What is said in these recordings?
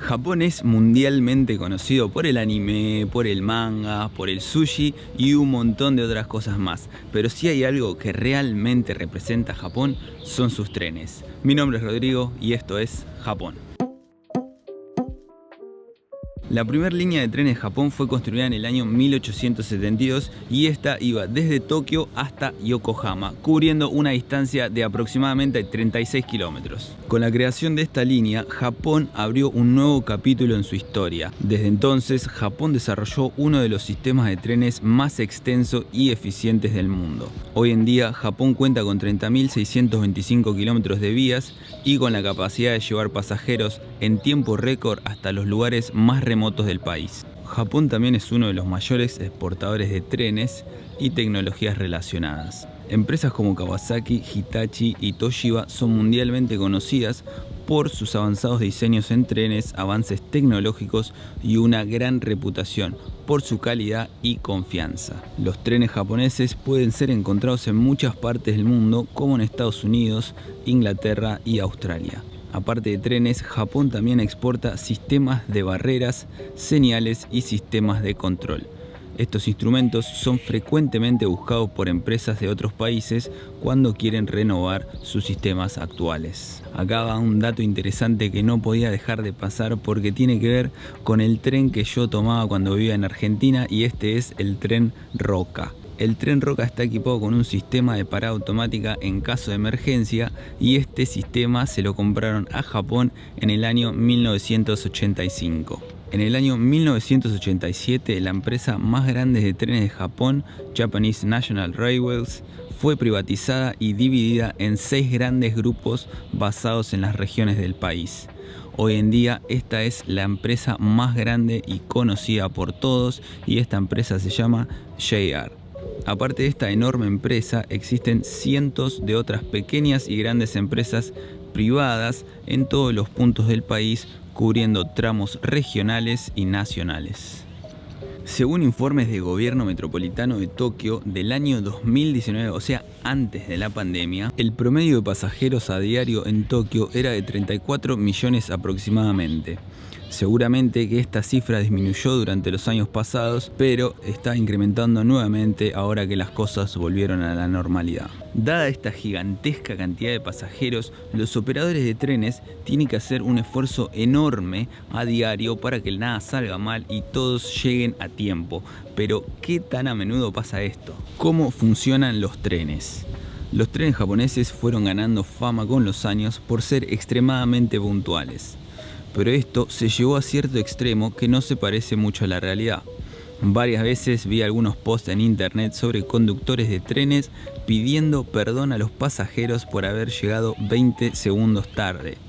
Japón es mundialmente conocido por el anime, por el manga, por el sushi y un montón de otras cosas más. Pero si hay algo que realmente representa a Japón, son sus trenes. Mi nombre es Rodrigo y esto es Japón. La primera línea de trenes de Japón fue construida en el año 1872 y esta iba desde Tokio hasta Yokohama, cubriendo una distancia de aproximadamente 36 kilómetros. Con la creación de esta línea, Japón abrió un nuevo capítulo en su historia. Desde entonces, Japón desarrolló uno de los sistemas de trenes más extensos y eficientes del mundo. Hoy en día, Japón cuenta con 30.625 kilómetros de vías y con la capacidad de llevar pasajeros en tiempo récord hasta los lugares más remotos del país. Japón también es uno de los mayores exportadores de trenes y tecnologías relacionadas. Empresas como Kawasaki, Hitachi y Toshiba son mundialmente conocidas por sus avanzados diseños en trenes, avances tecnológicos y una gran reputación por su calidad y confianza. Los trenes japoneses pueden ser encontrados en muchas partes del mundo, como en Estados Unidos, Inglaterra y Australia. Aparte de trenes, Japón también exporta sistemas de barreras, señales y sistemas de control. Estos instrumentos son frecuentemente buscados por empresas de otros países cuando quieren renovar sus sistemas actuales. Acá va un dato interesante que no podía dejar de pasar porque tiene que ver con el tren que yo tomaba cuando vivía en Argentina, y este es el tren Roca. El tren Roca está equipado con un sistema de parada automática en caso de emergencia, y este sistema se lo compraron a Japón en el año 1985. En el año 1987, la empresa más grande de trenes de Japón, Japanese National Railways, fue privatizada y dividida en 6 grandes grupos basados en las regiones del país. Hoy en día esta es la empresa más grande y conocida por todos, y esta empresa se llama JR. Aparte de esta enorme empresa, existen cientos de otras pequeñas y grandes empresas privadas en todos los puntos del país, cubriendo tramos regionales y nacionales. Según informes del gobierno metropolitano de Tokio del año 2019, o sea, antes de la pandemia, el promedio de pasajeros a diario en Tokio era de 34 millones aproximadamente. Seguramente que esta cifra disminuyó durante los años pasados, pero está incrementando nuevamente ahora que las cosas volvieron a la normalidad. Dada esta gigantesca cantidad de pasajeros, los operadores de trenes tienen que hacer un esfuerzo enorme a diario para que nada salga mal y todos lleguen a tiempo. Pero, ¿qué tan a menudo pasa esto? ¿Cómo funcionan los trenes? Los trenes japoneses fueron ganando fama con los años por ser extremadamente puntuales. Pero esto se llevó a cierto extremo que no se parece mucho a la realidad. Varias veces vi algunos posts en internet sobre conductores de trenes pidiendo perdón a los pasajeros por haber llegado 20 segundos tarde.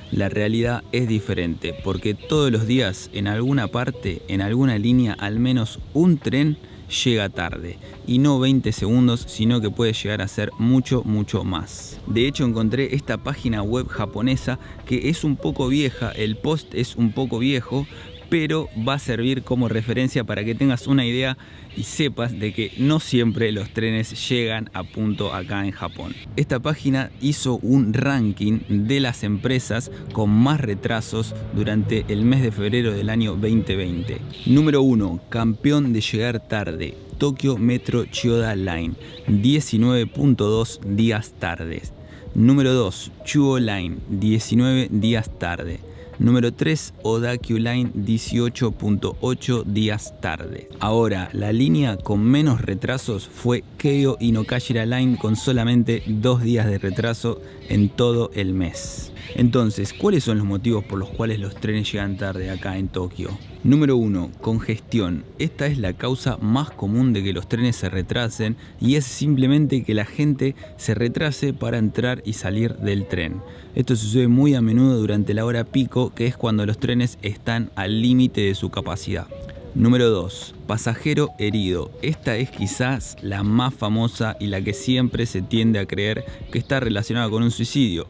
La realidad es diferente, porque todos los días en alguna parte, en alguna línea, al menos un tren llega tarde, y no 20 segundos, sino que puede llegar a ser mucho más. De hecho, encontré esta página web japonesa que es un poco vieja, el post es un poco viejo, pero va a servir como referencia para que tengas una idea y sepas de que no siempre los trenes llegan a punto acá en Japón. Esta página hizo un ranking de las empresas con más retrasos durante el mes de febrero del año 2020. Número 1, campeón de llegar tarde, Tokyo Metro Chiyoda Line, 19.2 días tardes. Número 2, Chuo Line, 19 días tarde. Número 3, Odakyu Line, 18.8 días tarde. Ahora, la línea con menos retrasos fue Keio Inokashira Line, con solamente 2 días de retraso en todo el mes. Entonces, ¿cuáles son los motivos por los cuales los trenes llegan tarde acá en Tokio? Número 1, congestión. Esta es la causa más común de que los trenes se retrasen, y es simplemente que la gente se retrase para entrar y salir del tren. Esto sucede muy a menudo durante la hora pico, que es cuando los trenes están al límite de su capacidad. Número 2, pasajero herido. Esta es quizás la más famosa y la que siempre se tiende a creer que está relacionada con un suicidio,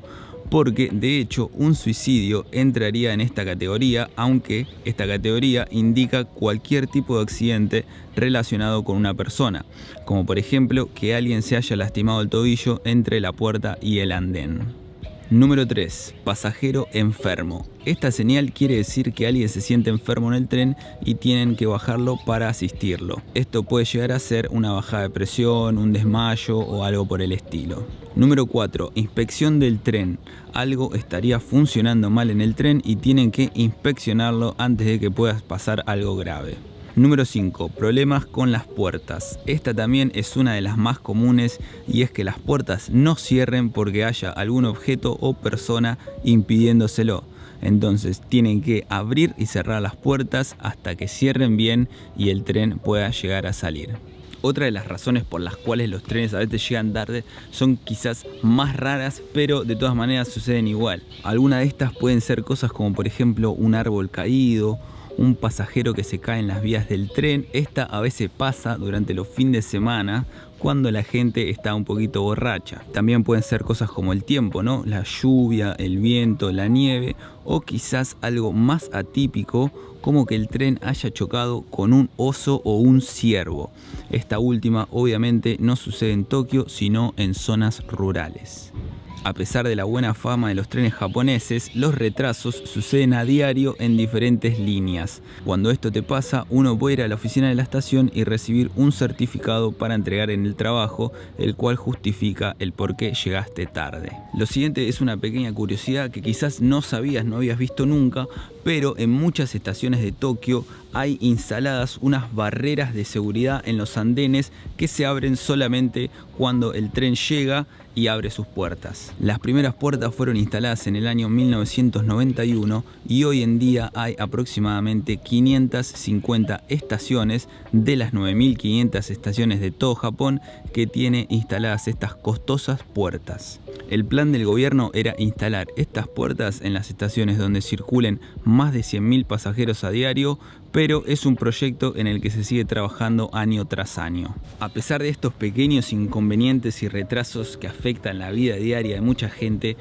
porque de hecho un suicidio entraría en esta categoría, aunque esta categoría indica cualquier tipo de accidente relacionado con una persona, como por ejemplo que alguien se haya lastimado el tobillo entre la puerta y el andén. Número 3. Pasajero enfermo. Esta señal quiere decir que alguien se siente enfermo en el tren y tienen que bajarlo para asistirlo. Esto puede llegar a ser una bajada de presión, un desmayo o algo por el estilo. Número 4. Inspección del tren. Algo estaría funcionando mal en el tren y tienen que inspeccionarlo antes de que pueda pasar algo grave. Número 5. Problemas con las puertas. Esta también es una de las más comunes y es que las puertas no cierren porque haya algún objeto o persona impidiéndoselo. Entonces tienen que abrir y cerrar las puertas hasta que cierren bien y el tren pueda llegar a salir. Otra de las razones por las cuales los trenes a veces llegan tarde son quizás más raras, pero de todas maneras suceden igual. Algunas de estas pueden ser cosas como por ejemplo un árbol caído, un pasajero que se cae en las vías del tren. Esta a veces pasa durante los fines de semana cuando la gente está un poquito borracha. También pueden ser cosas como el tiempo, ¿no? La lluvia, el viento, la nieve o quizás algo más atípico como que el tren haya chocado con un oso o un ciervo. Esta última obviamente no sucede en Tokio sino en zonas rurales. A pesar de la buena fama de los trenes japoneses, los retrasos suceden a diario en diferentes líneas. Cuando esto te pasa, uno puede ir a la oficina de la estación y recibir un certificado para entregar en el trabajo, el cual justifica el por qué llegaste tarde. Lo siguiente es una pequeña curiosidad que quizás no sabías, no habías visto nunca, pero en muchas estaciones de Tokio hay instaladas unas barreras de seguridad en los andenes que se abren solamente cuando el tren llega y abre sus puertas. Las primeras puertas fueron instaladas en el año 1991 y hoy en día hay aproximadamente 550 estaciones de las 9.500 estaciones de todo Japón que tiene instaladas estas costosas puertas. El plan del gobierno era instalar estas puertas en las estaciones donde circulen más de 100.000 pasajeros a diario, pero es un proyecto en el que se sigue trabajando año tras año. A pesar de estos pequeños inconvenientes y retrasos que afectan la vida diaria de mucha gente,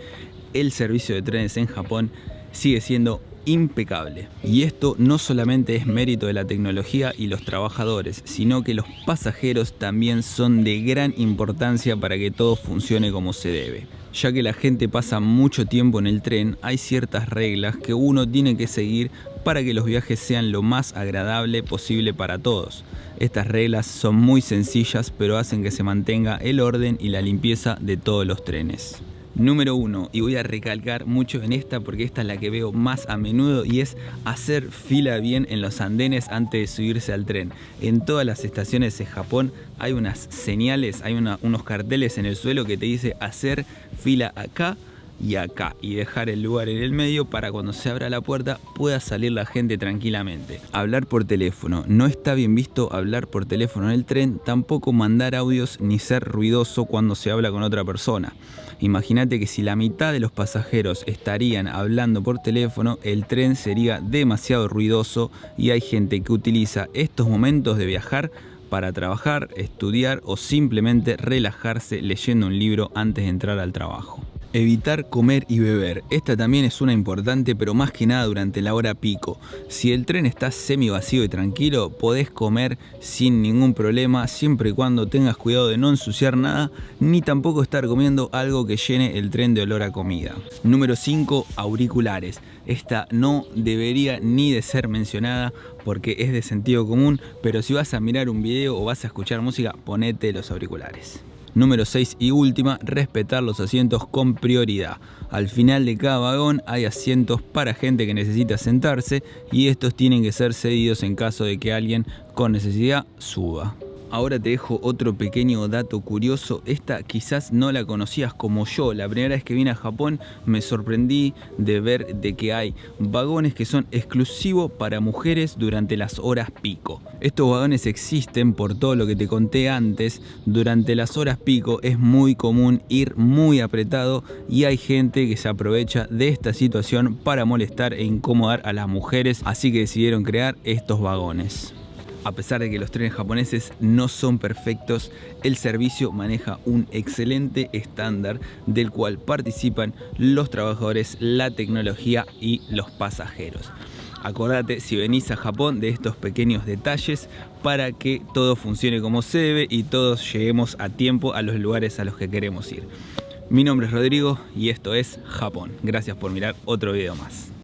el servicio de trenes en Japón sigue siendo impecable. Y esto no solamente es mérito de la tecnología y los trabajadores, sino que los pasajeros también son de gran importancia para que todo funcione como se debe. Ya que la gente pasa mucho tiempo en el tren, hay ciertas reglas que uno tiene que seguir para que los viajes sean lo más agradable posible para todos. Estas reglas son muy sencillas, pero hacen que se mantenga el orden y la limpieza de todos los trenes. Número 1, y voy a recalcar mucho en esta porque esta es la que veo más a menudo, y es hacer fila bien en los andenes antes de subirse al tren. En todas las estaciones de Japón hay unas señales, hay unos carteles en el suelo que te dice hacer fila acá y acá y dejar el lugar en el medio para cuando se abra la puerta pueda salir la gente tranquilamente. Hablar por teléfono. No está bien visto hablar por teléfono en el tren, tampoco mandar audios ni ser ruidoso cuando se habla con otra persona. Imagínate que si la mitad de los pasajeros estarían hablando por teléfono, el tren sería demasiado ruidoso y hay gente que utiliza estos momentos de viajar para trabajar, estudiar o simplemente relajarse leyendo un libro antes de entrar al trabajo. Evitar comer y beber. Esta también es una importante, pero más que nada durante la hora pico. Si el tren está semi vacío y tranquilo, podés comer sin ningún problema, siempre y cuando tengas cuidado de no ensuciar nada, ni tampoco estar comiendo algo que llene el tren de olor a comida. Número 5. Auriculares. Esta no debería ni de ser mencionada porque es de sentido común, pero si vas a mirar un video o vas a escuchar música, ponete los auriculares. Número 6 y última, respetar los asientos con prioridad. Al final de cada vagón hay asientos para gente que necesita sentarse y estos tienen que ser cedidos en caso de que alguien con necesidad suba. Ahora te dejo otro pequeño dato curioso. Esta quizás no la conocías como yo. La primera vez que vine a Japón me sorprendí de ver de que hay vagones que son exclusivos para mujeres durante las horas pico. Estos vagones existen por todo lo que te conté antes. Durante las horas pico es muy común ir muy apretado y hay gente que se aprovecha de esta situación para molestar e incomodar a las mujeres, así que decidieron crear estos vagones. A pesar de que los trenes japoneses no son perfectos, el servicio maneja un excelente estándar del cual participan los trabajadores, la tecnología y los pasajeros. Acordate, si venís a Japón, de estos pequeños detalles para que todo funcione como se debe y todos lleguemos a tiempo a los lugares a los que queremos ir. Mi nombre es Rodrigo y esto es Japón. Gracias por mirar otro video más.